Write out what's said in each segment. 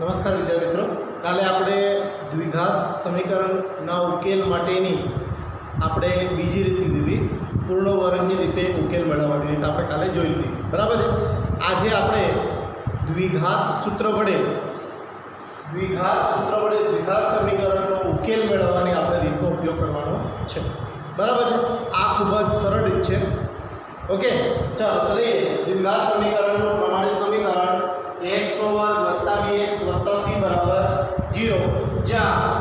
નમસ્કાર વિદ્યાર્થી મિત્રો, કાલે આપણે દ્વિઘાત સમીકરણના ઉકેલ માટેની આપણે બીજી રીત લીધી, પૂર્ણ વર્ગની રીતે ઉકેલ મેળવવાની રીત આપણે કાલે જોઈ લીધી, બરાબર છે। આજે આપણે દ્વિઘાત સૂત્ર વડે દ્વિઘાત સમીકરણનો ઉકેલ મેળવવાની આપણે રીતનો ઉપયોગ કરવાનો છે, બરાબર છે। આ ખૂબ જ સરળ રીત છે। ઓકે, ચાલો તો લઈએ દ્વિઘાત સમીકરણનું પ્રમાણિત સમીકરણ x ઓવર વત્તા bx વત્તા c બરાબર 0, જ્યાં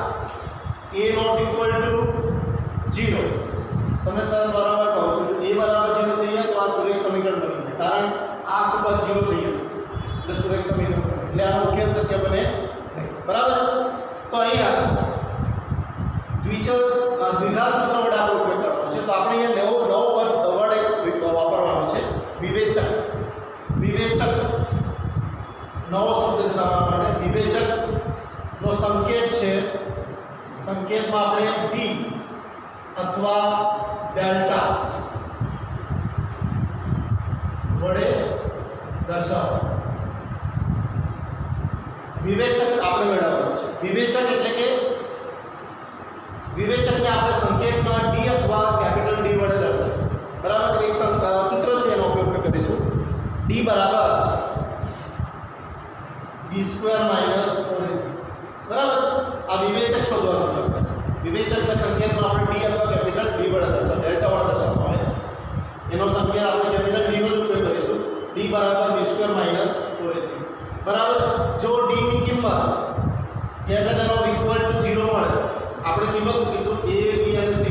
a નોટ ઇક્વલ ટુ 0। તમને સર બરાબર કહું છું, a બરાબર 0 થઈ જાય તો આ સુરેખ સમીકરણ બની જાય, કારણ આ ખૂબ જ 0 થઈ જશે એટલે સુરેખ સમીકરણ, એટલે આનો ઉકેલ શક્ય બને નહીં, બરાબર। તો અહીંયા દ્વિઘાત સૂત્ર વડે આપણે ઉપયોગ કરવાનો છે, તો આપણે અહીંયા નવો વર્ડ એક વાપરવાનો છે, વિવેચક। નવો શબ્દ છે તમારા માટે, વિવેચકનો સંકેત છે, સંકેતમાં આપણે d અથવા ડેલ્ટા વડે દર્શાવો। વિવેચક આપણે મેળવવાનું છે। વિવેચક એટલે કે વિવેચકને આપણે સંકેતમાં d અથવા કેપિટલ D વડે દર્શાવીશું, બરાબર। એક સૂત્ર છે, એનો ઉપયોગ કરીશું, d બરાબર b સ્ક્વેર માઇનસ 4ac, બરાબર। આ વિવેચક શોધવાનું છે। વિવેચકના સંકેતમાં આપણે d અથવા કેપિટલ D વડે દર્શાવ, ડેલ્ટા વડે દર્શાવવામાં આવે, એનો સંકેત આપણે કેપિટલ D નો જ ઉપયોગ કરીશું, d બરાબર b સ્ક્વેર માઇનસ 4ac, બરાબર। જો d ની કિંમત greater than or equal to 0 મળે, આપણે કિંમત મૂકીશું a b અને c,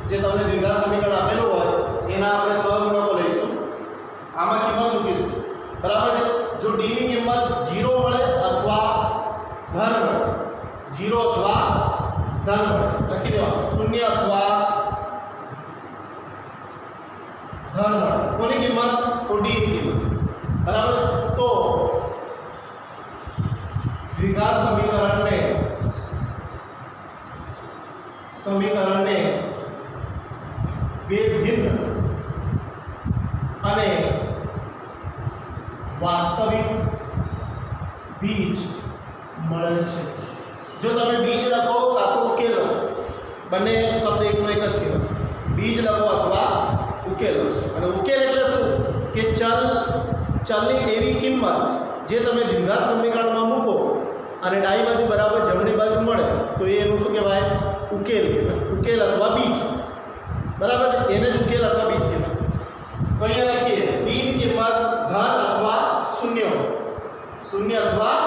જે તમને દ્વિઘાત સમીકરણ આપેલું હોય એના આપણે સહગુણકો લઈશું, આમાં કિંમત મૂકીશું, બરાબર છે। જો d ની કિંમત 0 મળે અથવા ધન મળે, 0 અથવા ધન મળે, લખી દેવાનું 0 અથવા ધન મળે, કોની કિંમત? તો d ની કિંમત, બરાબર। તો દ્વિઘાત સમીકરણને બે ભિન્ન અને વાસ્તવિક બીજ મળે છે। જો તમે બીજ લખો કાં તો ઉકેલો, બંને શબ્દ એકનો એક જ કહેવાય, બીજ લખો અથવા ઉકેલો। અને ઉકેલ એટલે શું કે ચલની એવી કિંમત જે તમે દ્વિઘાત સમીકરણમાં મૂકો અને ડાબી બાજુ બરાબર જમણી બાજુ મળે તો એનું શું કહેવાય? ઉકેલ કહેવાય, ઉકેલ અથવા બીજ, બરાબર છે, એને જ ઉકેલ અથવા બીજ કહેવાય। તો અહીંયા લખીએ b ની કિંમત ધન અથવા શૂન્ય હોય, શૂન્ય અથવા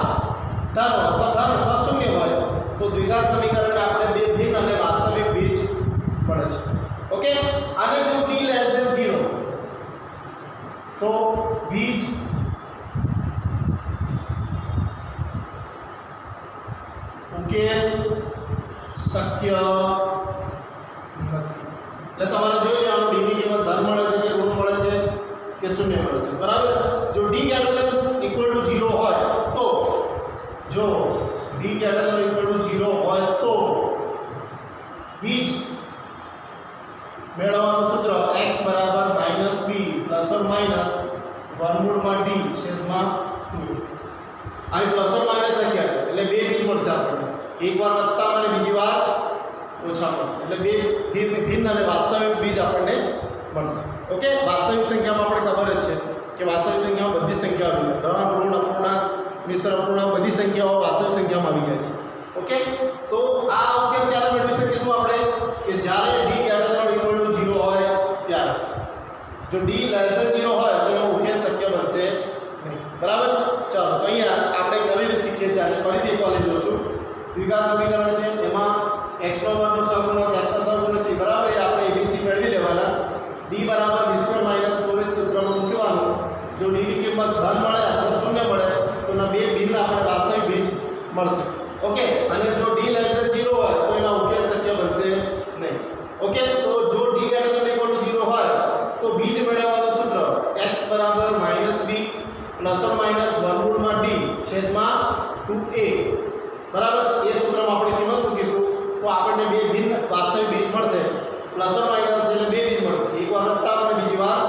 ધન અથવા શૂન્ય હોય તો દ્વિઘાત સમીકરણને આપણે બે ભિન્ન અને વાસ્તવિક બીજ મળે છે। ઓકે, આને જો t <0 તો બીજ ઉકેલ શક્ય નથી। એટલે તમારે જોઈ લેવાનું d ની કિંમત ધન મળે છે કે ઋણ મળે છે કે શૂન્ય મળે છે, બરાબર। જો d greater equal to 0 હોય તો, જો d greater equal to 0 હોય તો બીજ મેળવવાનું સૂત્ર x બરાબર -b પ્લસ ઓર માઈનસ વર્ગમૂળમાં d છેદમાં 2। અહીં પ્લસ ઓર માઈનસ લખ્યા છે એટલે બે બીજ મળશે આપણને, એકવાર વત્તા અને બીજી વાર ઓછા મળશે, એટલે બે ભિન્ન અને વાસ્તવિક બીજ આપણને મળશે। ઓકે, વાસ્તવિક સંખ્યામાં આપણે ખબર જ છે કે વાસ્તવિક સંખ્યામાં બધી સંખ્યાઓ આવી જાય, ધન ઋણ અપૂર્ણાંક મિશ્ર અપૂર્ણાંક બધી સંખ્યાઓ વાસ્તવિક સંખ્યામાં આવી જાય છે। ઓકે, તો આ ઉકેલ ત્યારે મેળવી શકીશું આપણે કે જ્યારે d > 0 હોય ત્યારે। જો d < 0 હોય તો એનો ઉકેલ શક્ય બનશે નહીં, બરાબર છે। ચાલો, તો અહીંયા આપણે એક નવી રીત શીખીએ છીએ, અને ફરીથી એકવાર લઈ લઉં છું। દ્વિઘાત સમીકરણ છે, એમાં x નો વર્ગનો સહગુણક x નો સહગુણક c, બરાબર, એ આપણે abc મેળવી લેવાના। d બરાબર b સ્ક્વેર માઇનસ 4ac સૂત્રમાં મૂકવાનું, જો d ની કિંમત ધન મળે અથવા શૂન્ય મળે તો એના બે ભિન્ન આપણે વાસ્તવિક બીજ મળશે। ઓકે, અને જો d < 0 હોય તો એના ઉકેલ શક્ય બનશે નહીં। ઓકે, તો જો d > 0 હોય તો બીજ મેળવવાનું સૂત્ર x બરાબર -b પ્લસ ઓર માઈનસ વર્ગમૂળમાં d છેદમાં 2a, બરાબર। એ સૂત્રમાં આપણે કિંમત મૂકીશું તો આપણને બે ભિન્ન વાસ્તવિક બીજ મળશે, પ્લસ ઓર માઈનસ એટલે બે બીજ મળશે, એકવાર વત્તા અને બીજી વાર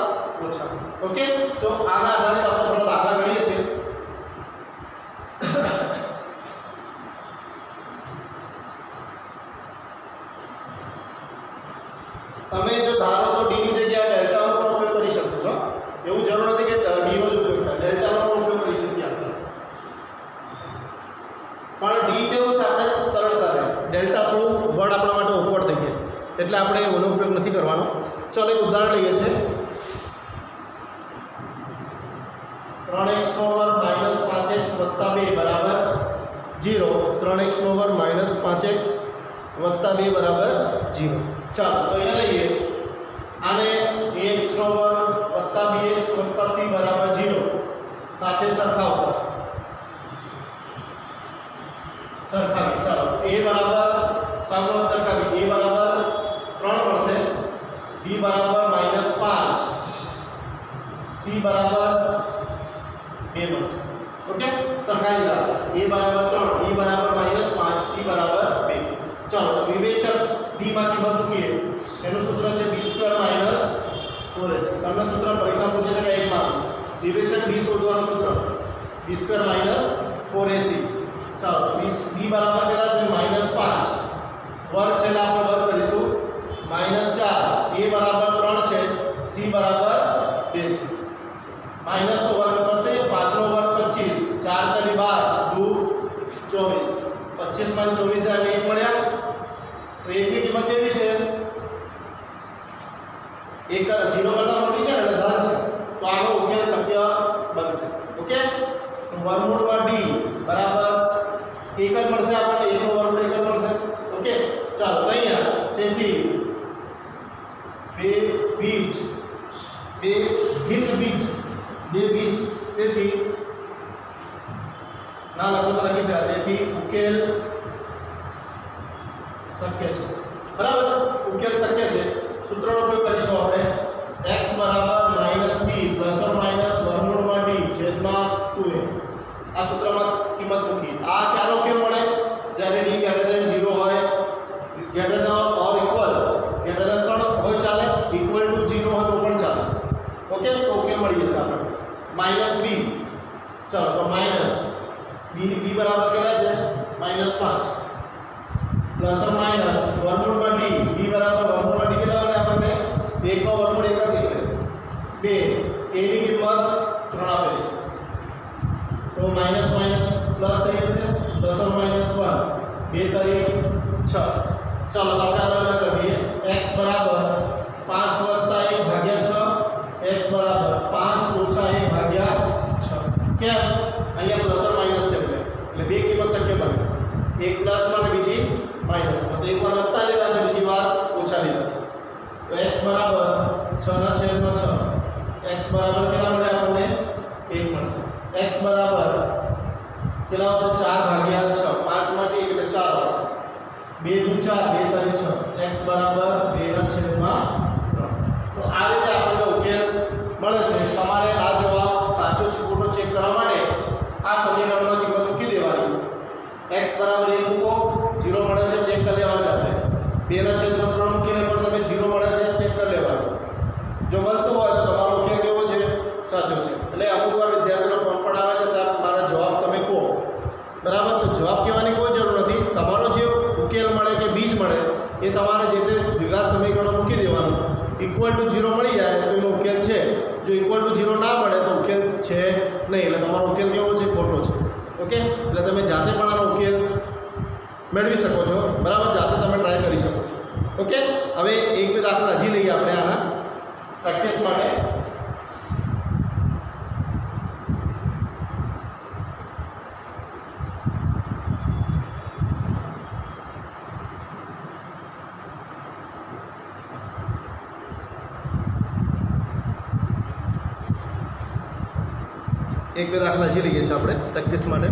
ઓછા। ઓકે, તો આના આધારિત આપણે થોડા દાખલા ગણીએ છીએ। એટલે આપણે એનો ઉપયોગ નથી કરવાનો. ચાલો એક ઉદાહરણ લઈએ છીએ. 3x² - 5x + 2 બરાબર 0. 3x² - 5x + 2 બરાબર 0. ચાલો તો અહીંયા લઈએ આને ax² + bx + c બરાબર 0 સાથે સરખાવો. સરખાવી. ચાલો a બરાબર સામનો સરખાવી. a બરાબર 3 મળશે, b બરાબર -5, c બરાબર 2 મળશે. ઓકે, સરખાવી દીધા. a બરાબર 3, b બરાબર -5, c બરાબર 2. ચાલો તો વિવેચક d માં કિંમત મૂકીએ. એનું સૂત્ર છે b² - 4ac. તમને સૂત્ર પરીક્ષા પૂછે છે કે એક માર્ક. વિવેચક d શોધવાનું સૂત્ર b² - 4ac. ચાલો b બરાબર કેટલા છે? -5. વર્ગ છે એટલે આપણે વર્ગ કરીશું. -4. a બરાબર 3 છે, c બરાબર 2 છે. માઈનસ નો વર્ગ થશે, 5 નો વર્ગ 25, 4 તરી 12, 2 24. 25 માં 24 એટલે 1 મળ્યા. તો 1 ની કિંમત કેવી છે? 1 0 કરતા મોટી છે એટલે ધન છે. તો આનો ઉકેલ શક્ય બનશે. ઓકે, તો વર્ગમૂળમાં d બરાબર 1 જ મળશે આપણને. 1 નો વર્ગમૂળ 1 જ મળશે. ઓકે, ચાલો અહીંયા તેથી બે બીજ તેથી ના લખો તો લખી શકાય. તેથી ઉકેલ શક્ય છે. બરાબર છે, ઉકેલ શક્ય છે. સૂત્રનો ઉપયોગ કરીશું આપણે. x બરાબર -b ± વર્ગમૂળમાં d છેદમાં 2a. આ સૂત્રમાં કિંમત મૂકી. આ ક્યારે ઉકેલ મળે? જ્યારે d > 0 હોય, greater than or equal, greater than 3 હોય ચાલે, equal to 0 હોય તો પણ ચાલે. ઓકે, તો ઉકેલ મળી જશે આપણે. -b. ચાલો તો માઈનસ b બરાબર કેટલા છે? -5 પ્લસ ઓર માઈનસ વર્ગમૂળમાં d. b બરાબર વર્ગમૂળમાં d કેટલા મળે આપણને? 1 નો વર્ગમૂળ 1 જ નીકળે. 2. a ની કિંમત 3 આપેલી છે. તો માઈનસ માઈનસ પ્લસ થઈ જશે. Plus or minus 1. 2 તરી 6. ચાલો આપણે અલગ અલગ લખીએ. x બરાબર 5 + 1 ભાગ્યા 6, x બરાબર 5 - 1 ભાગ્યા 6. કેમ? અહીંયા પ્લસ ઓર માઈનસ છે એટલે બે કિંમત શક્ય બને. એક પ્લસમાં અને બીજી માઈનસમાં. તો એક વાર વત્તા લીધા છે, બીજી વાર ઓછા લીધા છે. તો x બરાબર 6/6. x બરાબર કેટલા મળે આપણને? 1 મળશે. x બરાબર કેટલા આવશે? 4/6. 5 માંથી 1 એટલે 4 આવશે. 2 × 4 2 તરી 6. x બરાબર 2/3. તો આ રીતે આપણને ઉકેલ મળે છે. તમારે આ જવાબ સાચો છે ખોટો ચેક કરવા માટે આ સમીકરણમાં કિંમત મૂકી દેવાની. x બરાબર 1 મૂકો, 0 મળે છે ચેક કરી લેવાનું. આપણે 2/3 મૂકીને પણ તમે 0 મળે છે ચેક કરી લેવાનું. જો મળતું હોય તો તમારો ઉકેલ કેવો છે? સાચો છે. એટલે અમુક વાર વિદ્યાર્થીઓનો ફોન પણ આવે છે, સાહેબ મારા જવાબ તમે કહો. બરાબર, તો જવાબ કહેવાની કોઈ જરૂર નથી. તમારો જે ઉકેલ મળે કે બીજ મળે એ તમારે જે તે દ્વિઘાત સમીકરણો મૂકી દેવાનું. ઇક્વલ ટુ 0 મળી જાય તો એનો ઉકેલ છે. જો ઇક્વલ ટુ 0 ના મળે તો ઉકેલ છે નહીં. એટલે તમારો ઉકેલ કેવો છે? ખોટો છે. ઓકે, એટલે તમે જાતે પણ આનો ઉકેલ મેળવી શકો છો. બરાબર, જાતે તમે ટ્રાય કરી શકો છો. ઓકે, હવે એક બે દાખલા હજી લઈએ આપણે આના પ્રેક્ટિસ માટે. એક બે દાખલા હજી લઈએ છીએ આપણે પ્રેક્ટિસ માટે.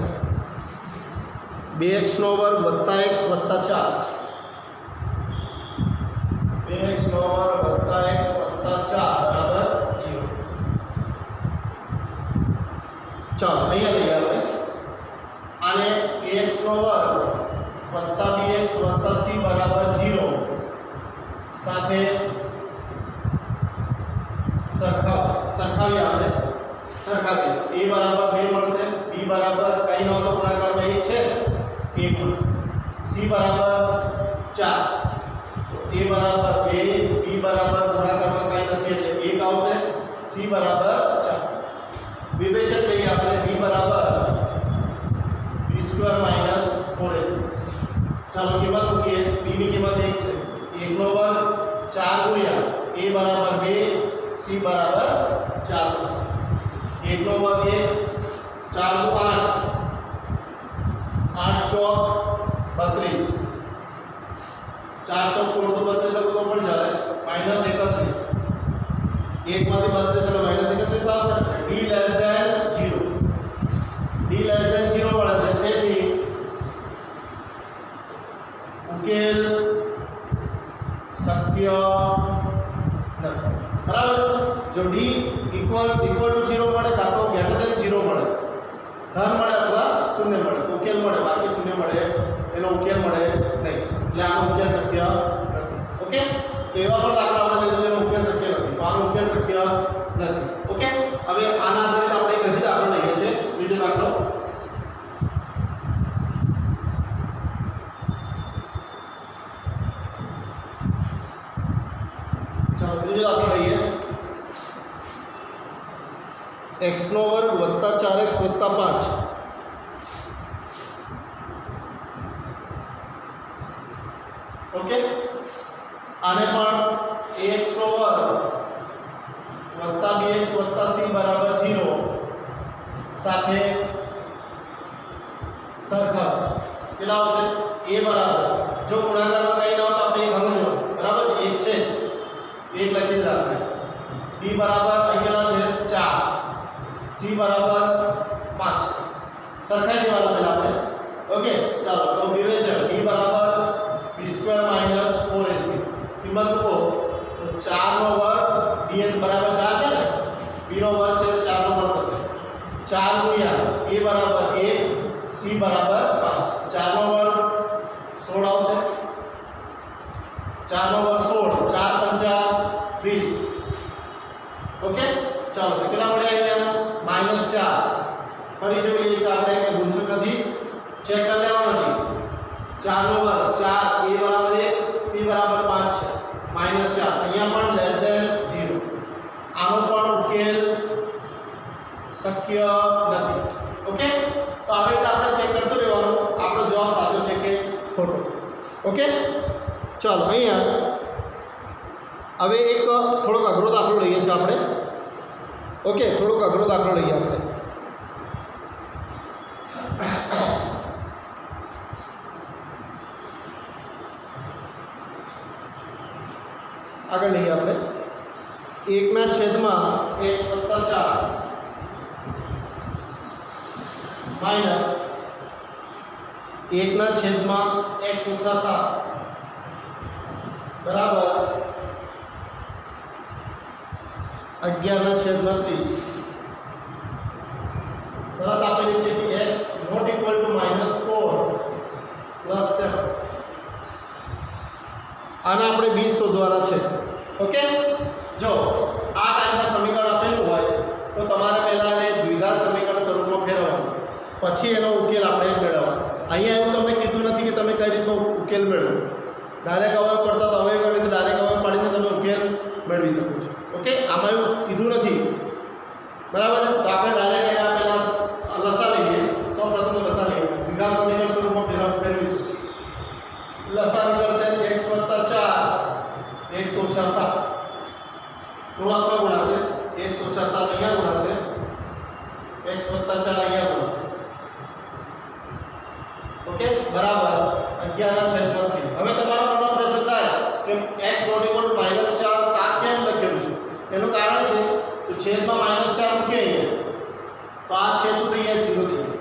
2x² + x + 4. 2x² + x + 4 બરાબર 0. ચાલો અહીંયા લઈએ આપણે. આને ax² + bx + c બરાબર 0 સાથે સરખાવીએ આપણે. સરખાવીએ. a બરાબર 2 મળશે, b બરાબર કઈ નોંધો ગુણાકારમાં 1 છે, 1 મળશે. c બરાબર 4. તો a બરાબર 2, b બરાબર ગુણાકારમાં કઈ નથી એટલે 1 આવશે, c બરાબર 4. વિવેચક લઈએ આપણે. d બરાબર b² - 4ac. ચાલો કિંમત મૂકીએ. b ની કિંમત 1 છે. 1 નો વર્ગ 4 ચોક 16 તો 32 લખો તો પણ ચાલે -31 1 માંથી 32 એટલે -31 આવશે d less than 0 d less than 0 મળે છે તેથી ઉકેલ શક્ય નથી બરાબર જો d ઇક્વલ ટુ 0 મળે કાં તો ગ્રેટર ધેન 0 મળે ધન મળે અથવા શૂન્ય મળે તો ઉકેલ મળે બાકી શૂન્ય મળે એનો ઉકેલ મળે નહીં એટલે આનો ઉકેલ શક્ય નથી ઓકે તો એવા પણ દાખલા આપણે લીધું એનો ઉકેલ શક્ય નથી તો આનો ઉકેલ શક્ય નથી ઓકે હવે આના આધારિત આપણે એક હજી દાખલો લઈએ છીએ બીજો દાખલો ચાલો બીજો દાખલો લઈએ x નો વર્ગ વત્તા 4x વત્તા 5 ઓકે આને પણ ax નો વર્ગ વત્તા 2x વત્તા c બરાબર 0 સાથે સરખા કેટલા આવશે a બરાબર જો ગુણાકારમાં કંઈ ના હોય તો આપણે એક સમજો બરાબર છે એક છે જ એક લખી દીધા આપણે b બરાબર અહીંયા છે 4 c બરાબર 5 સરખાઈ દેવાના પહેલા આપણે ઓકે ચાલો તો વિવેચન b બરાબર b² - 4ac કિંમત મૂકો તો 4 નો વર્ગ b બરાબર 4 છે ને b નો વર્ગ છે 4 નો વર્ગ થશે 4 ગુણ્યા a બરાબર 1 c બરાબર 5 4 નો વર્ગ 16 આવશે 4 નો વર્ગ 16 4 પંચા 20 ઓકે ચાલો તો કેટલા મળે અહીંયા -4 ફરી જોઈ લઈએ છીએ આપણે કે ભૂલચૂક નથી ચેક કરી લેવાનું નથી 4 નો વર્ગ 4 a બરાબર 1 c બરાબર 5 છે -4 અહીંયા પણ લેસ ધેન 0 આનો પણ ઉકેલ શક્ય નથી ઓકે તો આવી રીતે આપણે ચેક કરતું રહેવાનું આપણો જવાબ સાચો છે કે ખોટો ઓકે ચાલો અહીંયા હવે એક થોડોક અઘરો દાખલો લઈએ છીએ આપણે ઓકે થોડોક અઘરો દાખલો લઈએ આપણે આગળ લઈએ આપણે 1/x + 4 માઈનસ 1/x - 7 બરાબર 11/30 શરત આપેલી છે કે x નોટ ઇક્વલ ટુ -4 + 7 આના આપણે b શોધવાના છે ઓકે જો આ ટાઈપના સમીકરણ આપેલું હોય તો તમારે પહેલા એને દ્વિઘાત સમીકરણ સ્વરૂપમાં ફેરવવાનું પછી એનો ઉકેલ આપણે મેળવવાનો અહીંયા એવું તમને કીધું નથી કે તમે કઈ રીતનો ઉકેલ મેળવો ડાયરેક્ટ અવયવ પડતા તો અવયવ એટલે ડાયરેક્ટ અવયવ પાડીને તમે ઉકેલ મેળવી શકો છો ઓકે આમાં એવું કીધું નથી બરાબર તો આપણે ડાયરેક્ટ એના પહેલાં લસા લઈએ સૌપ્રથમ લસા લઈએ દ્વિઘાત સમીકરણ સ્વરૂપમાં ફેરવીશું લસા નીકળશે x + 4 x - 7 ગુણાસમાં ગુણાશે x - 7 અહીંયા ગુણાશે x + 4 અહીંયા ગુણાશે ઓકે બરાબર 11/30 હવે તમારો મનમાં પ્રશ્ન થાય કે x ≠ -4 7 કેમ લખેલું છે એનું કારણ છે તો છેદમાં -4 મૂકીએ અહીંયા તો આ છેદ શું થઈ જાય 0 થઈ જાય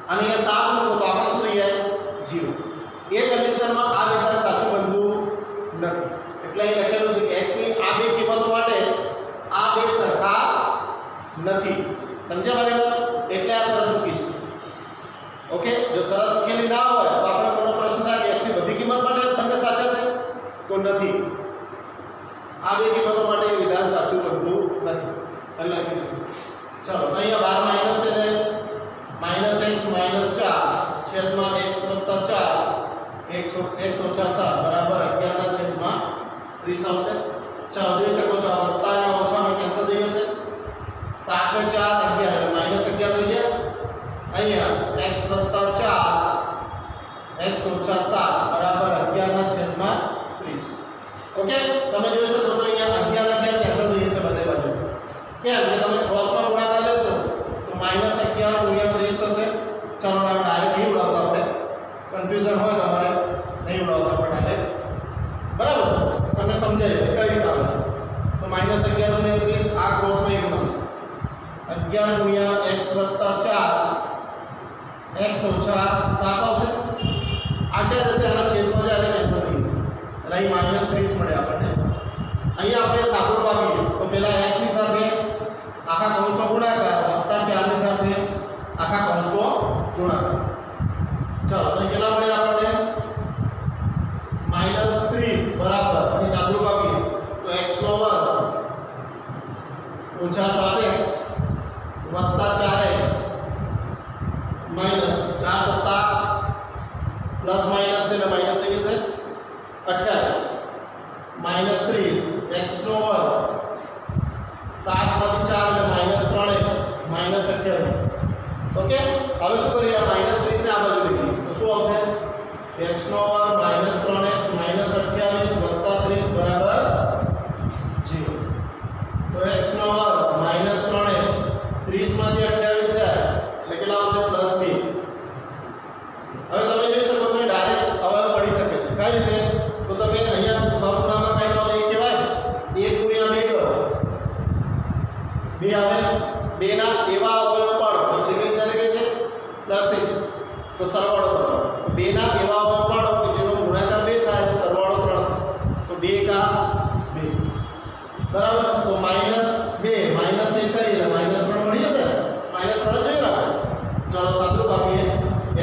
અને અહીંયા 7 મૂકો તો આપણે શું થઈ જાય 0 એ કન્ડિશનમાં આ વિધાન સાચું બનતું નથી એટલે અહીં લખેલું છે કે x ની આ બે કિંમતો માટે આ બે સરખા નથી સમજ્યા મારી વાત એટલે આ શરત મૂકીશું ઓકે જો શરત મૂકેલી ના હોય તો આપણે મનનો પ્રશ્ન થાય કે x ની બધી કિંમત માટે બંને સાચા છે તો નથી આ બે કિંમતો માટે એ વિધાન સાચું બનતું નથી એટલે લખીશું ચલો અહીંયા 12 માઈનસ છે ને -x - 4 છેદમાં x + 4 x - 7 બરાબર 11/30 આવશે ચાલો જોઈ શકો છો આ વત્તા અને ઓછામાં કેન્સલ થઈ જશે 7 ને 4 11 એટલે -11 થઈ જાય અહીંયા x + 4 x - 7 બરાબર 11/30 ઓકે તમે જોઈ શકો છો અહીંયા 11 કેન્સલ થઈ જશે બંને બાજુ કેમ કે તમે ક્રોસમાં ગુણાકાર લેશો તો -11 × 30 થશે ચાલો આપણે ડાયરેક્ટ નહીં ઉડાવતા આપણે કન્ફ્યુઝન હોય તમારે નહીં ઉડાવતા આપણે ડાયરેક્ટ x ઓછા 7 આવશે. આ ક્યાં જશે? આના છેદમાં જાય એટલે કેન્સલ થઈ જશે. એટલે અહીં -30 મળે આપણને. અહીંયા આપણે સાદુરૂપ આપીએ તો પહેલા x ની સાથે આખા કૌંસનો ગુણાકાર વત્તા 4 ની સાથે આખા કૌંસનો ગુણાકાર. ચાલો તો કેટલા મળે આપણને? -30 બરાબર અહીં સાદુરૂપ આપીએ તો x નો વર્ગ ઓછા 7x વત્તા 4x માઈનસ 4 સત્તા પ્લસ માઈનસ છે એટલે માઈનસ થઈ જશે 28 -30 x નો વર્ગ 7 માંથી 4 એટલે -3x -28. ઓકે, હવે શું કરીએ? -30 ને આ બાજુ લઈએ તો શું આવશે? x નો વર્ગ -3x -28 વત્તા 30 બરાબર 0. તો x નો વર્ગ -3x 30 માંથી 28 જાય એટલે કેટલા આવશે? +2. હવે તમે જોઈ શકો છો ડાયરેક્ટ અવયવ પડી શકે છે. કઈ રીતે? તો તમે અહીંયા સહગુણાકાર કઈ તો એક કહેવાય 1 * 2 કરો 2 આવે. 2 ના એવા અવયવ પાડો પછી કઈ સાથે કઈ છે? પ્લસ થઈ છે તો સરવાળો કરો. 2 ના એવા અવયવ પાડો કે જેનો ગુણાકાર 2 થાય એટલે સરવાળો 3 થાય. તો 2 કા 2 બરાબર. તો -2 -1 કરી એટલે -3 મળી જશે. -3 જોઈ લો. ચાલો સાદુરૂપ આપીએ.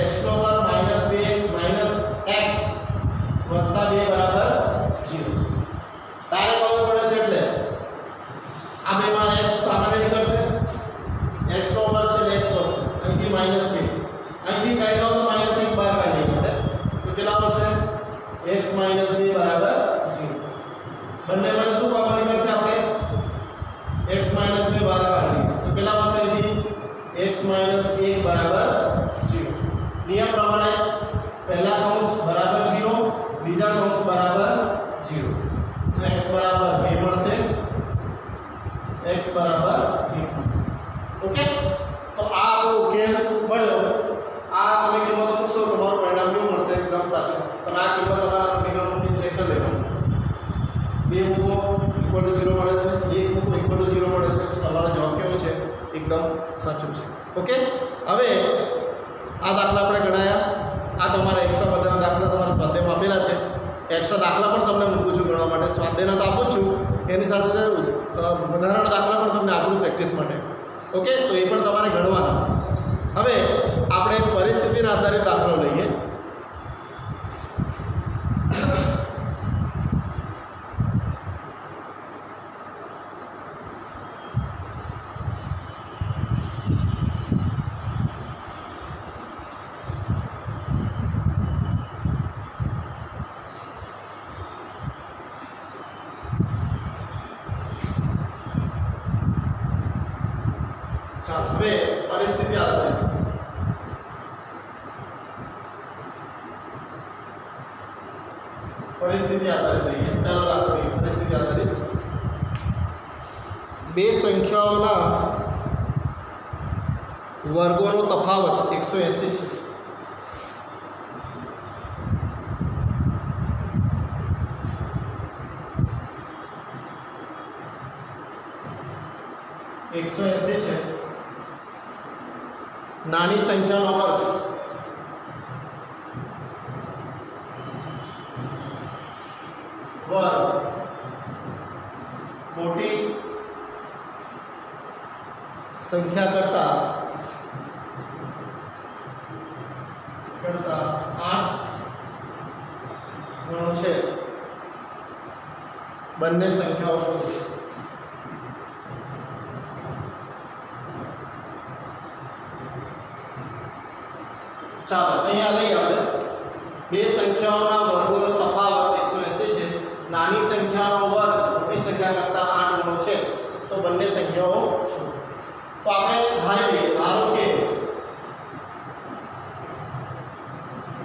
x નો વર્ગ -2x x વત્તા 2 બરાબર 0. ડાયરેક્ટ અવયવ પડે છે એટલે આ બેમાં x સામાન્ય નીકળશે. x નો વર્ગ છે એટલે x વધશે. અહીંથી -2 અહીંથી કઈ લો તો -1 બહાર કાઢી પડે તો કેટલા વધશે? x - 2 બરાબર 0. બંનેમાં શું કોમન નીકળશે? આપણે x - 2 બહાર કાઢી તો કેટલા વધશે? અહીંથી x - 1 બરાબર 0. નિયમ પ્રમાણે પહેલા કૌંસ બરાબર 0 બીજા કૌંસ બરાબર 0. તો x બરાબર 2 મળશે x બરાબર 1 મળશે. ઓકે, તો આ આપણો ઉકેલ મળ્યો. આ તમે કિંમત મૂકશો તમારું પરિણામ કેવું મળશે? એકદમ સાચું મળશે. તમે આ કિંમત તમારા સમીકરણ મૂકીને ચેક કરી લેવાનું. 2 મૂકો = 0 મળે છે, 1 મૂકો = 0 મળે છે. તો તમારો જવાબ કેવો છે? એકદમ સાચું છે. ઓકે, હવે આ દાખલા આપણે ગણાયા. આ તમારા એક્સ્ટ્રા બધાના દાખલા તમારા સ્વાધ્યાયમાં આપેલા છે. એક્સ્ટ્રા દાખલા પણ તમને મૂકું છું ગણવા માટે. સ્વાધ્યાયના તો આપું જ છું, એની સાથે વધારાના દાખલા પણ તમને આપું પ્રેક્ટિસ માટે. ઓકે, તો એ પણ તમારે ગણવાના. હવે આપણે પરિસ્થિતિના આધારિત દાખલો લઈએ. હવે પરિસ્થિતિ આધારિત લઈએ. પહેલો દાખલો પરિસ્થિતિ આધારિત. બે સંખ્યાઓના વર્ગોનો તફાવત 180 છે. 180 છે. નાની સંખ્યાનો વર્ગ મોટી સંખ્યા કરતા 8 ગણો છે. બંને સંખ્યાઓ શોધો. ચાલો અહીંયા લઈ આવે. બે સંખ્યાઓના વર્ગોનો તફાવત 180 છે. નાની સંખ્યાનો વર્ગ મોટી સંખ્યા કરતા 8 ગણો છે. તો બંને સંખ્યાઓ શોધો. તો આપણે ધારી લઈએ, ધારો કે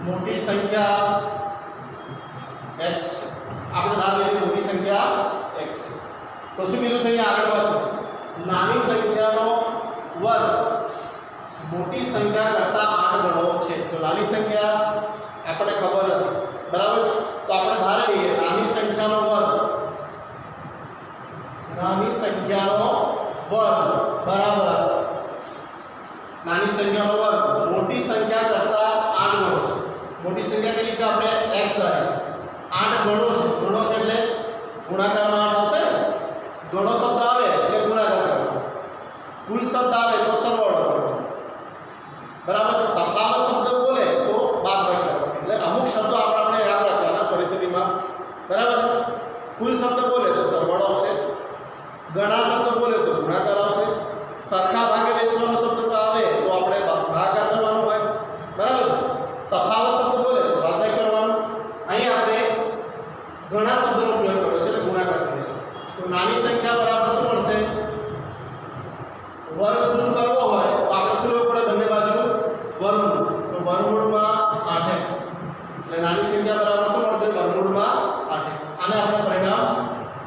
મોટી સંખ્યા x, આપણે ધારી લઈએ મોટી સંખ્યા x. તો શું કીધું છે અહીંયા આગળ વાંચો? નાની સંખ્યાનો વર્ગ મોટી સંખ્યા કરતા 8 ગણો છે. તો નાની સંખ્યા આપણને ખબર નથી, બરાબર? તો આપણે ધારી લઈએ નાની સંખ્યાનો વર્ગ બરાબર નાની સંખ્યાનો વર્ગ મોટી સંખ્યા ઘણા શબ્દો બોલે તો ગુણાકાર આવશે, સરખા ભાગે વેચવાનો શબ્દ આવે તો આપણે ભાગાકાર કરવાનો હોય, બરાબર છે. તફાવત શબ્દ બોલે તો બાદબાકી કરવાનો. અહીં આપણે ઘણા શબ્દોનો પ્રયોગ કર્યો છે એટલે ગુણાકાર કરીશું. તો નાની સંખ્યા બરાબર શું મળશે? વર્ગ દૂર કરવો હોય તો આપણે શું લેવું પડે? બંને બાજુ વર્ગમૂળ. તો વર્ગમૂળમાં 8x એટલે નાની સંખ્યા બરાબર શું મળશે? વર્ગમૂળમાં 8x. આને આપણે પરિણામ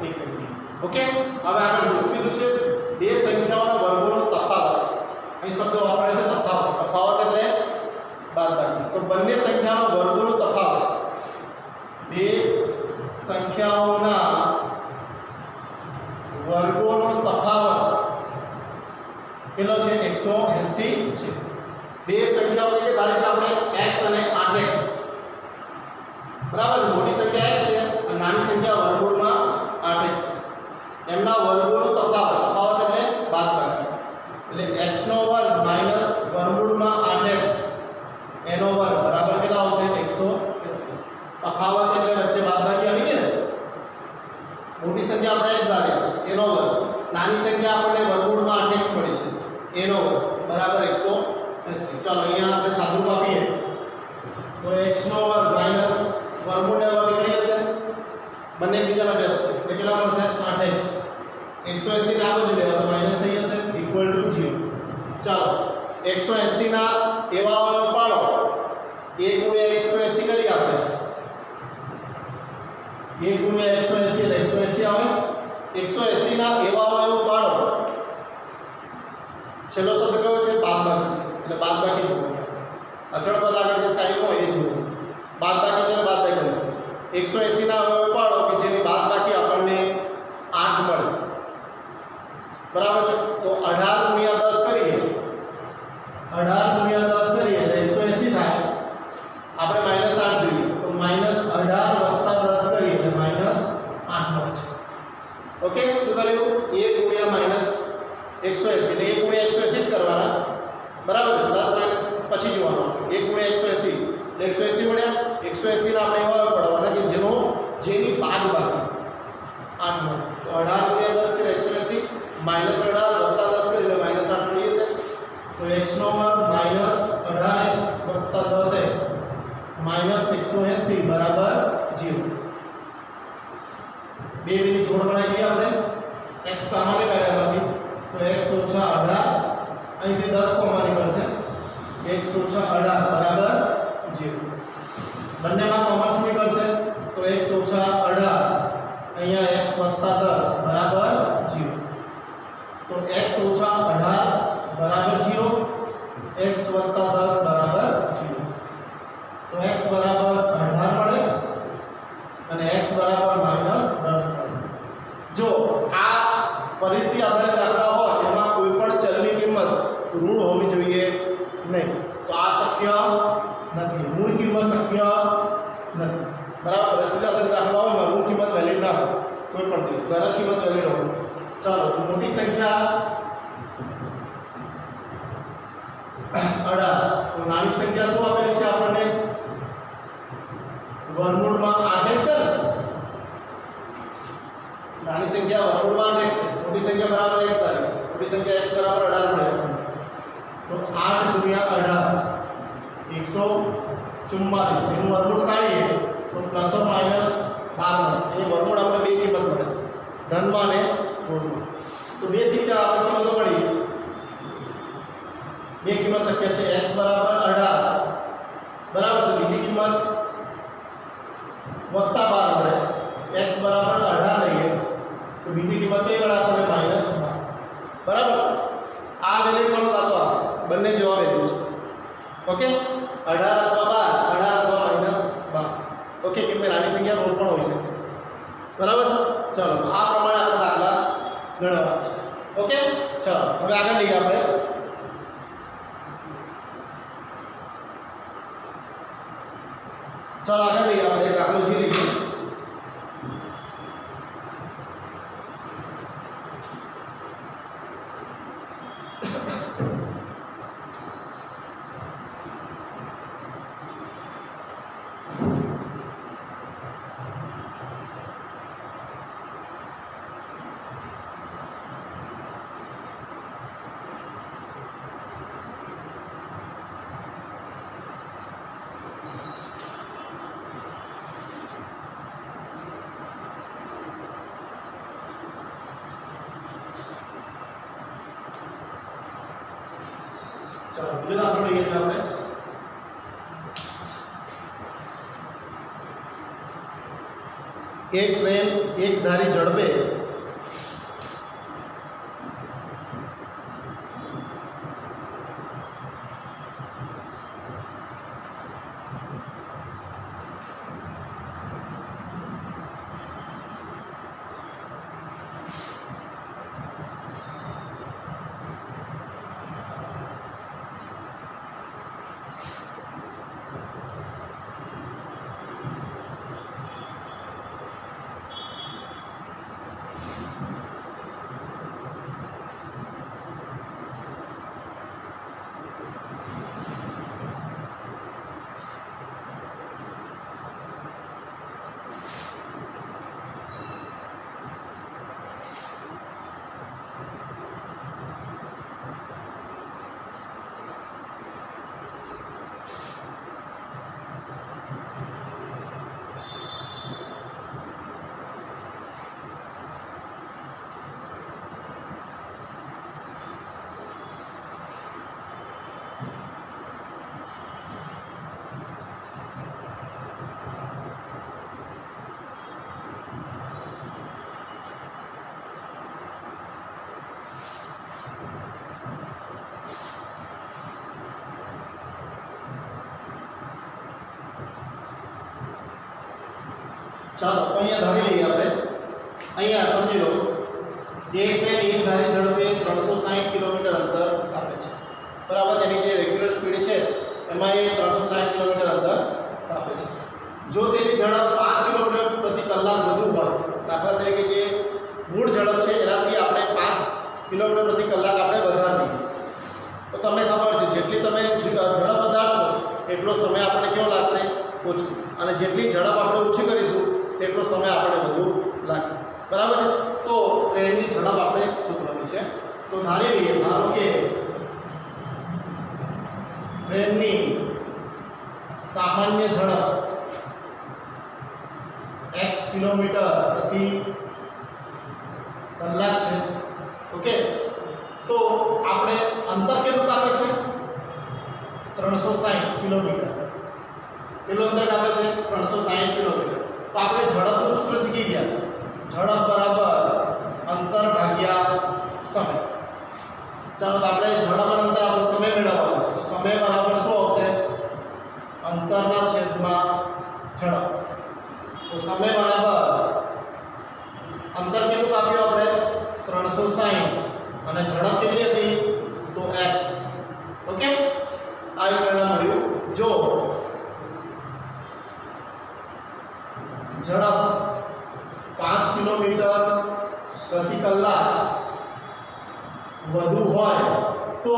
1 કહી દઈએ. ઓકે, હવે આગળ જોશું. કીધું છે બે સંખ્યાઓના વર્ગોનો તફાવત. અહીં શબ્દ વાપરે છે તફાવત. તફાવત એટલે બાદબાકી. તો બંને સંખ્યાનો વર્ગોનો તફાવત, બે સંખ્યાઓના વર્ગોનો તફાવત કેટલો છે? 180 છે. બે સંખ્યાઓ કે ધારી છે આપણે x અને 8x, બરાબર. મોટી સંખ્યા x છે અને નાની સંખ્યા વર્ગમૂળમાં 8x છે. એમના વર્ગોનો તફાવત, તફાવત એટલે બાદબાકી, એટલે x નો વર્ગ માઈનસ વર્ગમૂળમાં 8x એનો વર્ગ બરાબર કેટલા આવશે? 180. તફાવત એટલે વચ્ચે બાદબાકી આવી ગઈ ને. મોટી સંખ્યા આપણે x ધારી છે એનો વર્ગ, નાની સંખ્યા આપણને વર્ગમૂળમાં 8x મળી છે એનો વર્ગ બરાબર 180. ચાલો અહીંયા આપણે સાદુરૂપ આપીએ તો x નો વર્ગ માઈનસ વર્ગમૂળનો વર્ગ નીકળી જશે, બંને બીજાના બેસ છે એટલે કેટલા મળશે? 8x. 180 ને આ બાજુ લેવા તો માઈનસ થઈ જશે ઇક્વલ ટુ 0. ચાલો 180 ના એવા અવયવ પાડો, 1 ગુણ્યા 180 કરી આપે. 1 ગુણ્યા 180 એટલે 180 આવે. 180 ના એવા અવયવ પાડો. છેલ્લો શબ્દ કયો છે? બાદબાકી છે એટલે બાદબાકી જોવું. અચળ પદ આગળ જે સાઈન હોય એ જોવું. બાદબાકી છે એટલે બાદબાકી કરીશું. 180 ના અવયવ પાડો કે જેની બાદબાકી આપણને 8 મળે, બરાબર છે. તો 18 ગુણ્યા 10 કરીએ, 18 ગુણ્યા 10 કરીએ એટલે 180 થાય. આપણે -8 જોઈએ તો -18 + 10 કરીએ એટલે -8 મળે છે. ઓકે, શું કર્યું? 1 ગુણ્યા -180 એટલે 1 ગુણ્યા 180 જ કરવાના, બરાબર છે. પ્લસ માઇનસ પછી જોવાનું. 1 ગુણ્યા 180 એટલે 180 મળ્યા. 180 ના આપણે એવા પડવાના કે જેની બાદબાકી 8 મળે. તો 18 ગુણ્યા 10 એટલે 180 -18 + 10 કરીએ એટલે -8 મળી જશે. તો x નો વર્ગ -18x + 10x -180 બરાબર 0. બે બીજી જોડ બનાવી દઈએ આપણે. x સામાન્ય કાઢ્યામાંથી તો x - 18 અહીંથી 10 કોમન નીકળશે. x - 18 બરાબર 0. બંનેમાં કોમન શું નીકળશે? તો x - 18 અહીંયા x + 10 બરાબર 0. તો x - 18 બરાબર 0, x + 10 બરાબર 0. તો x બરાબર 18 મળે અને x બરાબર -10 મળે. જો આ પરિસ્થિતિ આધારિત દાખલા હોય એમાં કોઈ પણ ચલની કિંમત ઋણ હોવી જોઈએ નહીં, તો આ શક્ય નથી. મૂળ કિંમત શક્ય નથી, બરાબર. પરિસ્થિતિ આધારિત દાખલા હોય એમાં ઋણ કિંમત વેલિડ ના હોય, કોઈ પણ ચલ કિંમત વેલિડ હોય. ચાલો તો મોટી સંખ્યા 18, તો નાની સંખ્યા શું આપેલી છે આપણને? વર્ગમૂળમાં 8x છે. નાની સંખ્યા વર્ગમૂળમાં 8x છે, મોટી સંખ્યા બરાબર x ધારી છે. મોટી સંખ્યા x બરાબર 18 મળે. તો 8 ગુણ્યા 18 144. એનું વર્ગમૂળ કાઢીએ તો પ્લસ ઓર માઈનસ 12 મળશે. એ વર્ગમૂળ આપણે બે કિંમત મળે, ધનમાં અને ઋણમાં. તો બે સંખ્યા આપણે કિંમતો મળી, બે કિંમત શક્ય છે. x બરાબર 18 બરાબર છે, બીજી કિંમત +12 મળે. x બરાબર 18 લઈએ તો બીજી કિંમત કઈ મળે આપણને? -12. બરાબર. આ વેલ્યુ કોનો કાતો આ બંને જવાબ વેલ્યુ છે. ઓકે, 18 અથવા 12, 18 અથવા -12. ઓકે, કેમ કે નાની સંખ્યા ઋણ પણ હોઈ શકે, બરાબર છે. ચલો આ પ્રમાણે આપણે દાખલા ગણવાના છે. ઓકે, ચલો હવે આગળ લઈએ આપણે. चलो આગળ લઈએ આપણે દાખલો જે લઈએ. એક ટ્રેન એક ધારી ઝડપે ચાલો અહીંયા ધારી લઈએ આપણે અહીંયા સમજી લો એક ટ્રેન એક ધારી ઝડપે 360 કિલોમીટર અંતર કાપે છે બરાબર એની જે રેગ્યુલર સ્પીડ છે એમાં એ 360 કિલોમીટર અંતર કાપે છે જો તેની ઝડપ 5 કિલોમીટર પ્રતિ કલાક વધુ હોય દાખલા તરીકે જે મૂળ ઝડપ છે એનાથી આપણે 5 કિલોમીટર પ્રતિ કલાક આપણે વધારી દઈએ તો તમને ખબર છે જેટલી તમે ઝડપ વધારશો એટલો સમય આપણને કેવો લાગશે ઓછો અને જેટલી ઝડપ આપણે ઓછી કરીશું તેટલો સમય આપણે વધુ લાગશે બરાબર છે તો ટ્રેનની ઝડપ આપણે શોધવાની છે તો ધારી લઈએ ધારો કે ટ્રેનની સામાન્ય ઝડપ x કિલોમીટર પ્રતિ કલાક છે ઓકે તો આપણે અંતર કેટલું કાપે છે 360 કિલોમીટર કેટલું અંતર કાપે છે 360 કિલોમીટર તો આપણે ઝડપનું સૂત્ર શીખી ગયા ઝડપ બરાબર અંતર ભાગ્યા સમય ચાલો તો આપણે ઝડપ અને અંતર આપણો સમય મેળવવાનો છે તો સમય બરાબર શું આવશે અંતરના છેદમાં ઝડપ તો સમય બરાબર અંતર કેટલું કાપ્યું આપણે 360 અને ઝડપ કેટલી હતી તો x ઓકે આ પરિણામ મળ્યું જો ઝડપ 5 કિલોમીટર પ્રતિ કલાક વધુ હોય તો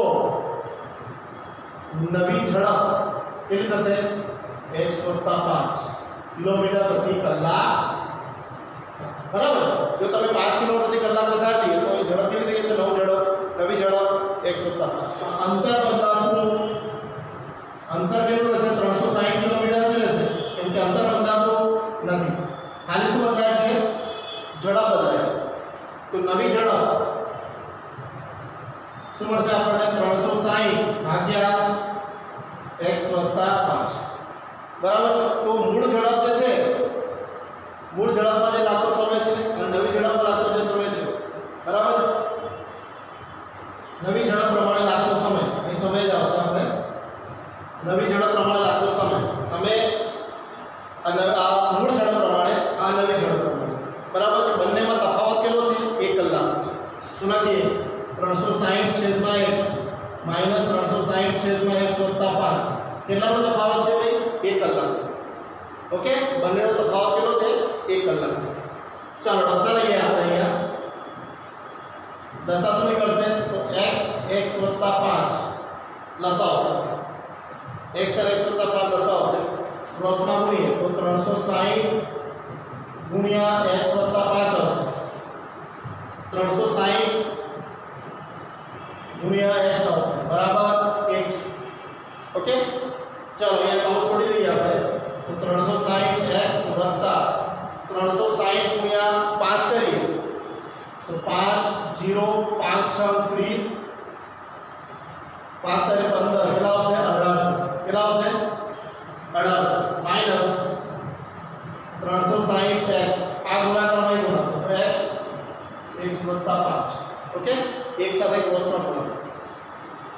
નવી ઝડપ કેટલી થશે x + 5 કિલોમીટર પ્રતિ કલાક બરાબર જો તમે 5 કિલોમીટર પ્રતિ કલાક વધારી દઈએ તો એ ઝડપ કેટલી થઈ જશે નવી ઝડપ x + 5 અંતર બદલાતું અંતર કેટલું રહેશે 360 કિલોમીટર જ રહેશે કેમ કે અંતર બદલાતું નથી ખાલી શું બદલાય છે ઝડપ બદલાય છે તો નવી ઝડપ શું મળશે આપણને 360 ભાગ્યા x + 5 બરાબર છે તો મૂળ ઝડપ જે છે મૂળ ઝડપમાં જે લાગતો સમય છે અને નવી ઝડપમાં લાગતો જે સમય છે બરાબર છે નવી ઝડપ પ્રમાણે લાગતો સમય અહીં સમય જ આવશે આપણે નવી ઝડપ પ્રમાણે લાગતો સમય અને આ મૂળ ઝડપ પ્રમાણે આ નવી ઝડપ પ્રમાણે બરાબર છે બંનેમાં તફાવત કેટલો છે 1 કલાક શું લખીએ 360 છેદમાં x માઈનસ 360 છેદમાં x વત્તા 5 કેટલાનો તફાવત છે ભાઈ 1 કલાક ઓકે બંનેનો તફાવત કેટલો છે 1 કલાક ચાલો દશા લઈએ આપણે અહીંયા દશા શું નીકળશે તો x વત્તા 5 લસાઅ આવશે x અને x વત્તા 5 લસાઅ આવશે ક્રોસમાં ગુણીએ તો 360 ગુણ્યા x વત્તા 5 આવશે 360 ગુણ્યા x આવશે બરાબર 1 ઓકે ચાલો અહીંયા કૌંસ છોડી દઈએ આપણે તો 360x વત્તા 360 ગુણ્યા 5 કરીએ તો 5 0 5 6 30 5 તારે 15 કેટલા આવશે 1800 કેટલા આવશે 1800 માઈનસ 360x 5 એક સાથે ક્રોસમાં મળશે.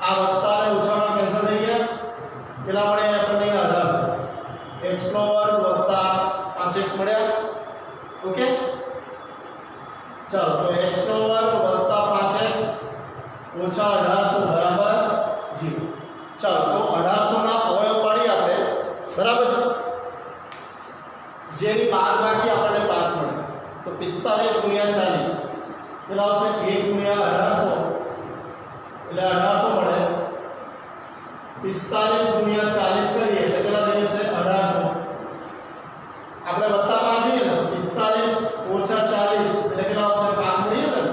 આ વત્તા અને ઓછામાં કેન્સલ થઈ ગયા. કેટલા મળ્યા આપણને 1800. x નો વર્ગ વત્તા 5x મળ્યા. ઓકે, ચાલો તો x નો વર્ગ વત્તા 5x ઓછા 1800 બરાબર 0. ચાલો તો 1800 ના અવયવ પાડી આપણે, બરાબર છે, જેની બાદબાકી આપણને 5 મળે. તો 45 ગુણ્યા 40 કેટલા આવશે? 1 ગુણ્યા 1800 એટલે 1800 મળે. 45 ગુણ્યા 40 કરીએ એટલે કેટલા થઈ જશે? 1800. આપણે વત્તા 5 જોઈએ ને, 45 ઓછા 40 એટલે કેટલા આવશે? 5 મળી જશે ને.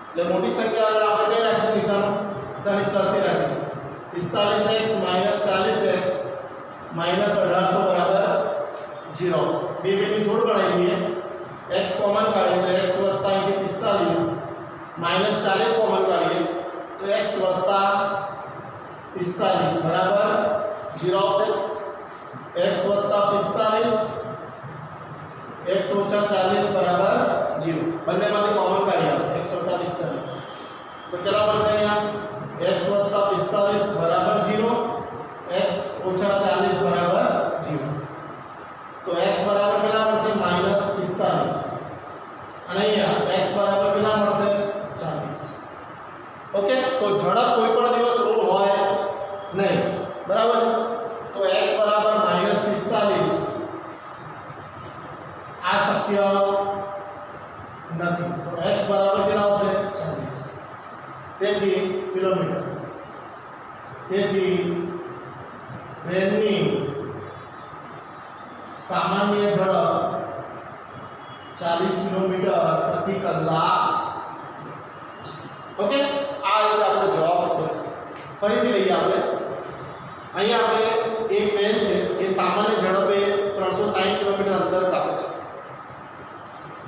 એટલે મોટી સંખ્યા એટલે આપણે કઈ રાખીશું? નિશાની પ્લસની રાખીશું. 45x માઇનસ 40x માઇનસ 1800 બરાબર 0. બે બેની જોડ બનાવી લઈએ. x કોમન કાઢીએ તો x વત્તા 45 માઇનસ 40 કોમન કાઢીએ તો x વત્તા 45 બરાબર 0 આવશે. x વત્તા 45 x ઓછા 40 બરાબર 0. બંનેમાંથી કોમન કાઢીએ x વત્તા 45 તો કેટલા પડશે? અહીંયા x વત્તા 45 બરાબર 0, x ઓછા 40 બરાબર 0. તો x બરાબર કેટલા મળશે? -45 અને અહીંયા x બરાબર કેટલા મળશે? 40. ઓકે, તો ઝડપ કોઈ પણ દિવસ ઋણ હોય નહીં, બરાબર. તો x બરાબર -45 આ શક્ય નથી. તો x બરાબર કેટલા આવશે? 40. તેથી કિલોમીટર. તેથી ટ્રેનની સામાન્ય ઝડપ 40 કિલોમીટર પ્રતિ કલાક. ઓકે, આ રીતે આપણે જવાબ આપ્યો છે. ફરીથી લઈએ આપણે. અહીંયા આપણે એક ટ્રેન છે એ સામાન્ય ઝડપે 360 કિલોમીટર અંતર કાપે છે.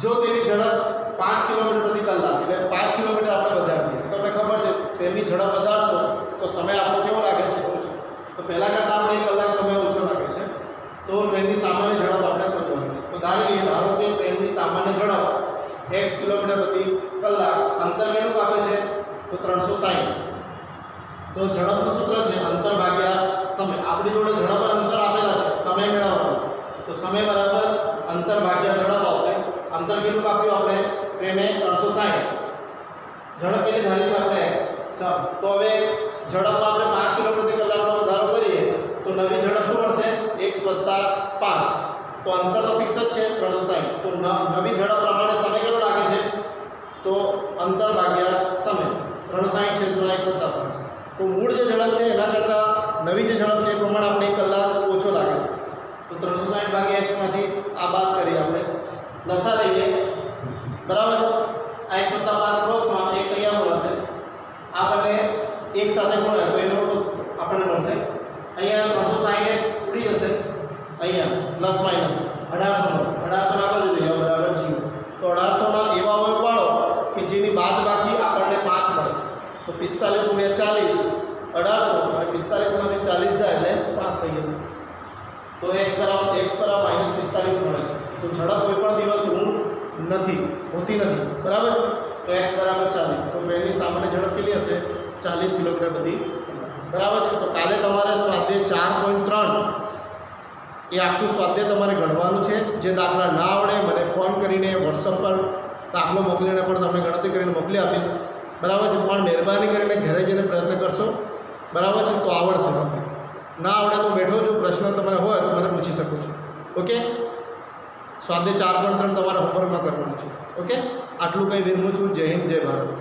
જો તેની ઝડપ 5 કિલોમીટર પ્રતિ કલાક એટલે 5 કિલોમીટર આપણે વધારીએ, તમને ખબર છે ટ્રેનની ઝડપ વધારશો તો સમય આપણો કેવો લાગે છે? ઓછો. તો પહેલા કરતાં આપણે 1 કલાક સમય ઓછો લાગે છે. તો ટ્રેનની સામાન્ય ઝડપ આપણે શોધવાની છે. તો ધારો કે ટ્રેનની સામાન્ય ઝડપ x કિલોમીટર પ્રતિ કલાક, અંતર કેટલું કાપે છે? તો 360. તો ઝડપનું સૂત્ર છે અંતર ભાગ્યા સમય. આપણી જોડે ઝડપ અને અંતર આપેલા છે, સમય મેળવવાનો છે. તો સમય બરાબર અંતર ભાગ્યા ઝડપ આવશે. અંતર કેટલું કાપ્યું આપણે? ટ્રેને 360. ઝડપ કેટલી ધારી છે આપણે? x. ચાલો તો હવે ઝડપમાં આપણે 5 કિલોમીટર પ્રતિ કલાકનો વધારો કરીએ તો નવી ઝડપ શું મળશે? x વત્તા 5. તો અંતર તો ફિક્સ જ છે 360. તો નવી ઝડપ પ્રમાણે સમય કેટલો લાગે છે? તો અંતર ભાગ્યા સમય 360 છેદમાં x વત્તા 5. તો મૂળ જે ઝડપ છે એના કરતાં નવી જે ઝડપ છે એ પ્રમાણે આપણે 1 કલાક ઓછો લાગે છે. તો 360 ભાગ્યા x માંથી આ બાદ કરીએ આપણે, લસા લઈએ, બરાબર. આ x વત્તા 5 ક્રોસમાં x અહીંયા મળશે. આ બંને એક સાથે ગુણાય તો એનો આપણને મળશે. અહીંયા 360x ઉડી જશે, અહીંયા પ્લસ માઇનસ 1800 મળશે. 1800 ના બાજુ લઈ આવો બરાબર 0. તો 1800 ના એવા અવયવ પાડો કે જેની બાદબાકી આપણને 5 મળે. તો 45 ગુણ્યા 40 1800 અને 45 માંથી 40 જાય એટલે 5 થઈ જશે. તો x બરાબર -45 મળે છે. તો ઝડપ કોઈ પણ દિવસ ઋણ નથી હોતી નથી, બરાબર. તો x બરાબર 40. તો ટ્રેનની સામાન્ય ઝડપ કેટલી હશે? 40 કિલોમીટર પ્રતિ કલાક, બરાબર છે. તો કાલે તમારે સ્વાધ્યાય 4.3 એ આખું સ્વાધ્યાય તમારે ગણવાનું છે. જે દાખલા ના આવડે મને ફોન કરીને વોટ્સઅપ પર દાખલો મોકલીને પણ તમને ગણતરી કરીને મોકલી આપીશ, બરાબર છે. પણ મહેરબાની કરીને ઘરે જઈને પ્રયત્ન કરશો, બરાબર છે. તો આવડશે. તમને ના આવડે તો બેઠો છું, પ્રશ્ન તમારે હોય તો મને પૂછી શકો છો. ઓકે, સ્વાધ્યાય 4.3 તમારે હોમવર્કમાં કરવાનું છે. ઓકે, આટલું કંઈ વિરમું છું. જય હિન્દ, જય ભારત.